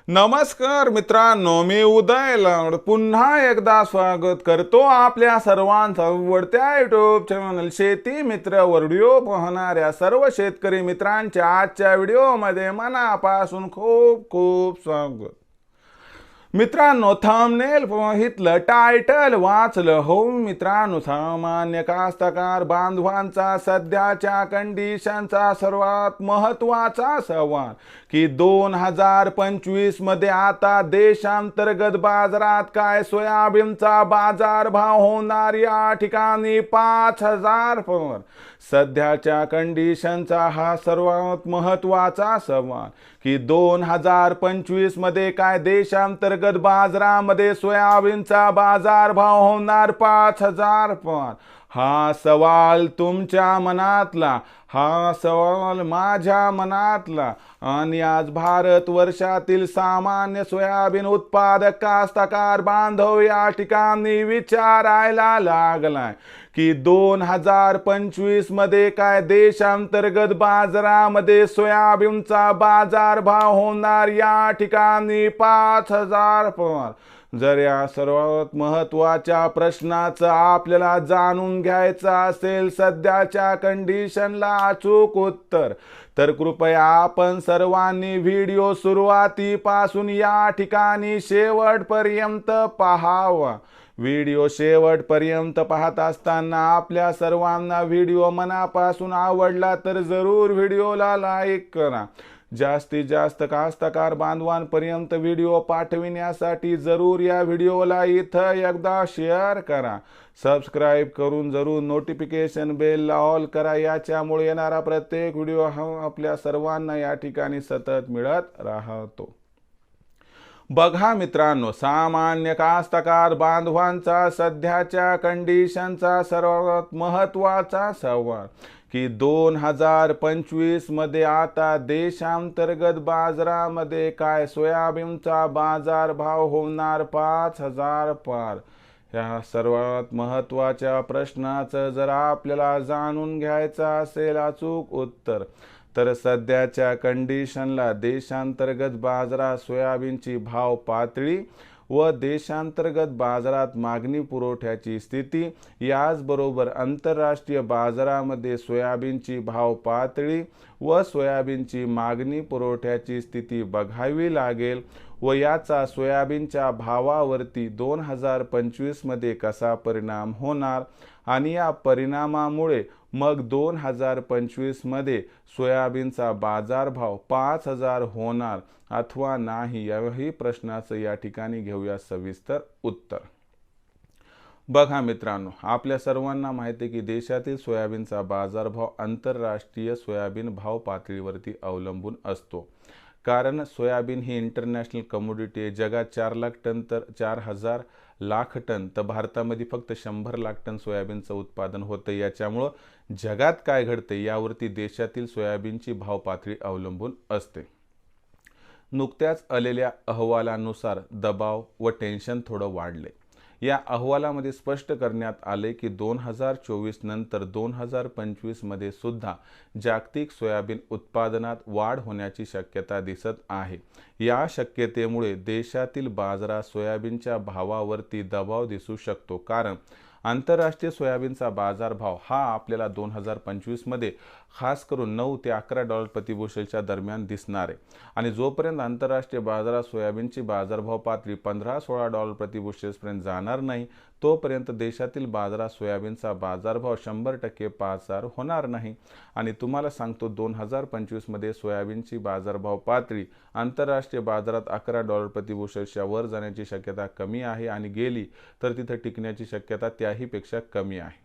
नमस्कार मित्रांनो, मी उदय लाड पुन्हा एकदा स्वागत करतो आपल्या सर्वांचा आवडत्या युट्यूब चॅनल शेती मित्र व्हिडिओ पाहणाऱ्या सर्व शेतकरी मित्रांच्या आजच्या व्हिडिओमध्ये मनापासून खूप खूप स्वागत. मित्रांनो, थंबनेल पाहितलं, टायटल वाचलं हो मित्रांनो. सामान्य कास्तकार बांधवांचा सध्याच्या कंडिशनचा सर्वात महत्वाचा सवाल की 2025 मध्ये आता देशांतर्गत बाजारात काय सोयाबीनचा बाजार भाव होणार. या ठिकाणी 5,000 पर सध्याच्या कंडिशनचा हा सर्वात महत्वाचा सवाल की 2025 मध्ये काय देशांतर्गत बाजारामध्ये सोयाबीनचा बाजार भाव होणार 5,000 पर. हा सवाल तुमच्या मनातला, हा सवाल माझ्या मनातला आणि आज भारत वर्षातील सामान्य सोयाबीन उत्पादक कास्तकार बांधव या ठिकाणी विचारायला लागलाय की 2025 मध्ये काय देशांतर्गत बाजारामध्ये सोयाबीनचा बाजार भाव होणार. या ठिकाणी 5,000 पर. जर या सर्वात महत्वाच्या प्रश्नाचं आपल्याला जाणून घ्यायचं असेल, सध्याच्या कंडिशनला अचूक उत्तर, तर कृपया आपण सर्वांनी व्हिडिओ सुरुवातीपासून या ठिकाणी शेवटपर्यंत पाहावा. व्हिडिओ शेवटपर्यंत पाहत असताना आपल्या सर्वांना व्हिडिओ मनापासून आवडला तर जरूर व्हिडिओला लाईक करा. जास्तीत जास्त कास्तकार बांधवांपर्यंत व्हिडिओ पाठविण्यासाठी जरूर या व्हिडिओला इथं एकदा शेअर करा. सबस्क्राईब करून जरूर नोटिफिकेशन बेलला ऑल करा. याच्यामुळे येणारा प्रत्येक व्हिडिओ हा आपल्या सर्वांना या ठिकाणी सतत मिळत राहतो. बघा मित्रांनो, सामान्य कास्तकार बांधवांचा सध्याच्या कंडिशनचा सर्वात महत्वाचा सवाल की 2025 मध्ये आता देशांतर्गत बाजारामध्ये काय सोयाबीनचा बाजार भाव होणार 5,000 पार. या सर्वात महत्वाच्या प्रश्नाचं जर आपल्याला जाणून घ्यायचं असेल अचूक उत्तर, तर सध्याच्या कंडिशनला देशांतर्गत बाजारात सोयाबीनची भाव पातळी व देशांतर्गत बाजारात मागणी पुरवठ्याची स्थिती, याचबरोबर आंतरराष्ट्रीय बाजारामध्ये सोयाबीनची भाव पातळी व सोयाबीनची मागणी पुरवठ्याची स्थिती बघावी लागेल व याचा सोयाबीनच्या भावावरती 2025 मध्ये कसा परिणाम होणार आणि या परिणामामुळे मग 2025 मध्ये सोयाबीनचा बाजारभाव 5,000 होणार अथवा नाही, याही प्रश्नाचं या ठिकाणी घेऊया सविस्तर उत्तर. बघा मित्रांनो, आपल्या सर्वांना माहिती आहे की देशातील सोयाबीनचा बाजारभाव आंतरराष्ट्रीय सोयाबीन भाव पातळीवरती अवलंबून असतो. कारण सोयाबीन ही इंटरनॅशनल कमोडिटी आहे. जगात 4 लाख टन तर 4,000 लाख टन, तर भारतामध्ये फक्त 100 लाख टन सोयाबीनचं उत्पादन होतं. याच्यामुळं जगात काय घडते यावरती देशातील सोयाबीनची भाव पातळी अवलंबून असते. नुकत्याच आलेल्या अहवालानुसार दबाव व टेन्शन थोडं वाढले. या अहवालामध्ये स्पष्ट करण्यात आले की 2024 नंतर 2025 मध्ये सुद्धा जागतिक सोयाबीन उत्पादनात वाढ होण्याची शक्यता दिसत आहे. या शक्यतेमुळे देशातील बाजारात सोयाबीनच्या भावावरती दबाव दिसू शकतो. कारण आंतरराष्ट्रीय सोयाबीनचा बाजारभाव हा आपल्याला 2025 मध्ये खास करून 9 ते 11 डॉलर प्रतिबुशेलच्या दरम्यान दिसणार आहे. आणि जोपर्यंत आंतरराष्ट्रीय बाजारात सोयाबीनची बाजारभाव पातळी 15-16 डॉलर प्रतिबुशेल्सपर्यंत जाणार नाही, तोपर्यंत देशातील बाजारात सोयाबीनचा बाजारभाव 100% 5,000 होणार नाही. आणि तुम्हाला सांगतो, 2025 मध्ये सोयाबीनची बाजारभाव पातळी आंतरराष्ट्रीय बाजारात 11 डॉलर प्रतिबुशेल्सच्या वर जाण्याची शक्यता कमी आहे आणि गेली तर तिथे टिकण्याची शक्यता त्याही पेक्षा कमी आहे.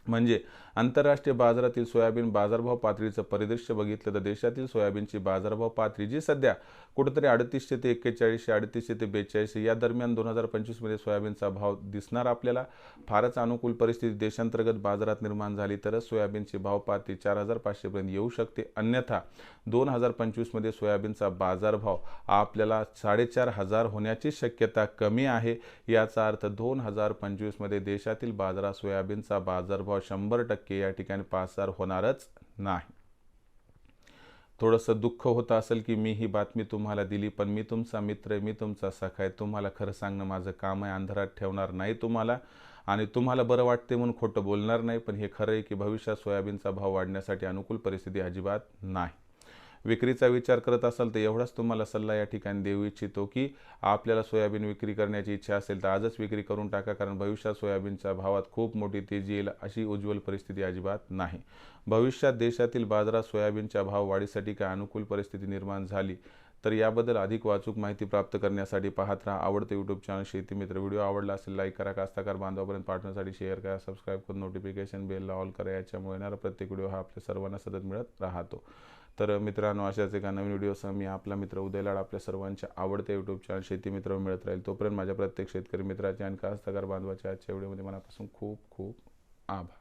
म्हणजे आंतरराष्ट्रीय बाजारातील सोयाबीन बाजारभाव पातळीचं परिदृश्य बघितलं तर देशातील सोयाबीनची बाजारभाव पातळी जी सध्या कुठेतरी 3800 ते 4100, 3800 ते 4200 या दरम्यान 2025 मध्ये सोयाबीनचा भाव दिसणार आपल्याला. फारच अनुकूल परिस्थिती देशांतर्गत बाजारात निर्माण झाली तरच सोयाबीनची भाव पातळी 4,500 पर्यंत येऊ शकते. अन्यथा 2025 मध्ये सोयाबीनचा बाजारभाव आपल्याला 4,500 होण्याची शक्यता कमी आहे. याचा अर्थ 2025 मध्ये देशातील बाजारात सोयाबीनचा बाजारभाव 100% या ठिकाणी 5,000 होणारच नाही. थोडंसं दुःख होतं असेल की मी ही बातमी तुम्हाला दिली, पण मी तुमचा मित्र आहे, मी तुमचा सखा आहे, तुम्हाला खरं सांगणं माझं काम आहे. अंधारात ठेवणार नाही तुम्हाला आणि तुम्हाला बरं वाटते म्हणून खोटं बोलणार नाही. पण हे खरं आहे की भविष्यात सोयाबीनचा भाव वाढण्यासाठी अनुकूल परिस्थिती अजिबात नाही. विक्रीचा विचार करत असाल तर एवढाच तुम्हाला सल्ला या ठिकाणी देऊ इच्छितो की आपल्याला सोयाबीन विक्री करण्याची इच्छा असेल तर आजच विक्री करून टाका, कारण भविष्यात सोयाबीनच्या भावात खूप मोठी तेजी येईल अशी उज्ज्वल परिस्थिती अजिबात नाही. भविष्यात देशातील बाजारात सोयाबीनच्या भाव वाढीसाठी काय अनुकूल परिस्थिती निर्माण झाली तर याबद्दल अधिक वाचूक माहिती प्राप्त करण्यासाठी पाहत राहा आवडते यूट्यूब चॅनल शेतीमित्र. व्हिडिओ आवडला असेल लाईक करा, कास्तकार बांधवापर्यंत पाठवण्यासाठी शेअर करा, सबस्क्राईब करून नोटिफिकेशन बेलला ऑल करा. याच्यामुळे येणारा प्रत्येक व्हिडिओ हा आपल्या सर्वांना सतत मिळत राहतो. तर मित्रांनो, अशाच एका नवीन व्हिडिओसह मी आपला मित्र उदय लाड आपल्या सर्वांच्या आवडत्या यूट्यूब चॅनल शेतीमित्र मिळत राहील. तोपर्यंत माझ्या प्रत्येक शेतकरी मित्राचे आणि कास्तकार बांधवाच्या आजच्या व्हिडिओमध्ये मनापासून खूप खूप आभार.